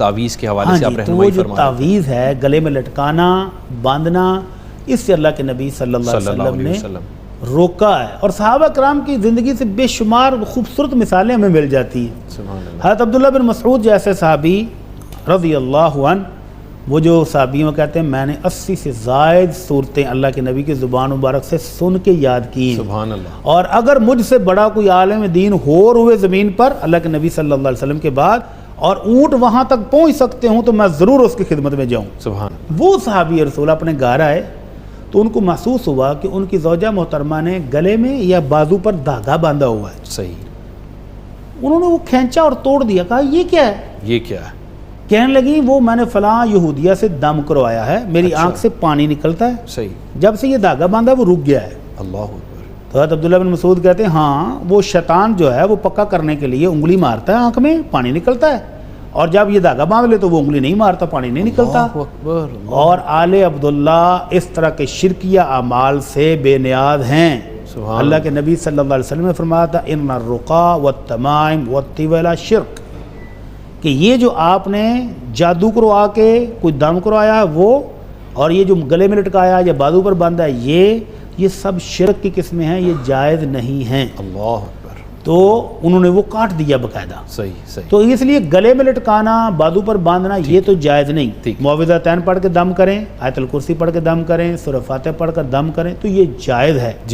تعویذ کے حوالے سے آپ تو وہ رہنمائی جو فرما رہے ہیں۔ تعویذ ہے گلے میں لٹکانا، باندھنا، اس سے اللہ کے نبی صلی اللہ علیہ وسلم نے روکا ہے، اور صحابہ کرام کی زندگی سے بے شمار خوبصورت مثالیں ہمیں مل جاتی ہیں۔ سبحان اللہ۔ حضرت عبداللہ بن مسعود جیسے صحابی رضی اللہ عنہ، وہ جو صحابی میں کہتے ہیں میں نے 80 سے زائد صورتیں اللہ کے نبی کی زبان مبارک سے سن کے یاد کی ہیں، سبحان اللہ۔ اور اگر مجھ سے بڑا کوئی عالم دین اور ہوئے زمین پر اللہ کے نبی صلی اللہ علیہ وسلم کے بعد، اور اونٹ وہاں تک پہنچ سکتے ہوں تو میں ضرور اس کی خدمت میں جاؤں۔ سبحان اللہ۔ وہ صحابی رسول اپنے گھر آئے تو ان کو محسوس ہوا کہ ان کی زوجہ محترمہ نے گلے میں یا بازو پر دھاگا باندھا ہوا ہے۔ صحیح۔ انہوں نے وہ کھینچا اور توڑ دیا، کہا یہ کیا ہے؟ یہ کیا ہے؟ کہنے لگی وہ میں نے فلاں یہودیہ سے دم کروایا ہے، میری آنکھ سے پانی نکلتا ہے، صحیح۔ جب سے یہ دھاگا باندھا وہ رک گیا ہے۔ اللہ اکبر۔ تو حضرت عبداللہ بن مسعود کہتے ہیں ہاں وہ شیطان جو ہے وہ پکا کرنے کے لیے انگلی مارتا ہے، آنکھ میں پانی نکلتا ہے، اور جب یہ دھاگا باندھ لے تو وہ انگلی نہیں مارتا، پانی نہیں نکلتا۔ اللہ اکبر۔ اور آل عبداللہ اس طرح کے شرکیہ اعمال سے بے نیاز ہیں۔ سبحان اللہ کے نبی صلی اللہ علیہ وسلم نے فرمایا تھا ان الرقا والتمائم والطویلہ شرک، کہ یہ جو آپ نے جادو کروا کے کوئی دم کروایا ہے وہ، اور یہ جو گلے میں لٹکایا یا بازو پر باندھا ہے یہ سب شرک کی قسمیں ہیں، یہ جائز نہیں ہیں۔ اللہ اکبر۔ تو انہوں نے وہ کاٹ دیا باقاعدہ۔ صحیح صحیح۔ تو اس لیے گلے میں لٹکانا، بازو پر باندھنا یہ تو جائز نہیں۔ معوذتین پڑھ کے دم کریں، آیت الکرسی پڑھ کے دم کریں، سورہ فاتحہ پڑھ کر دم کریں تو یہ جائز ہے۔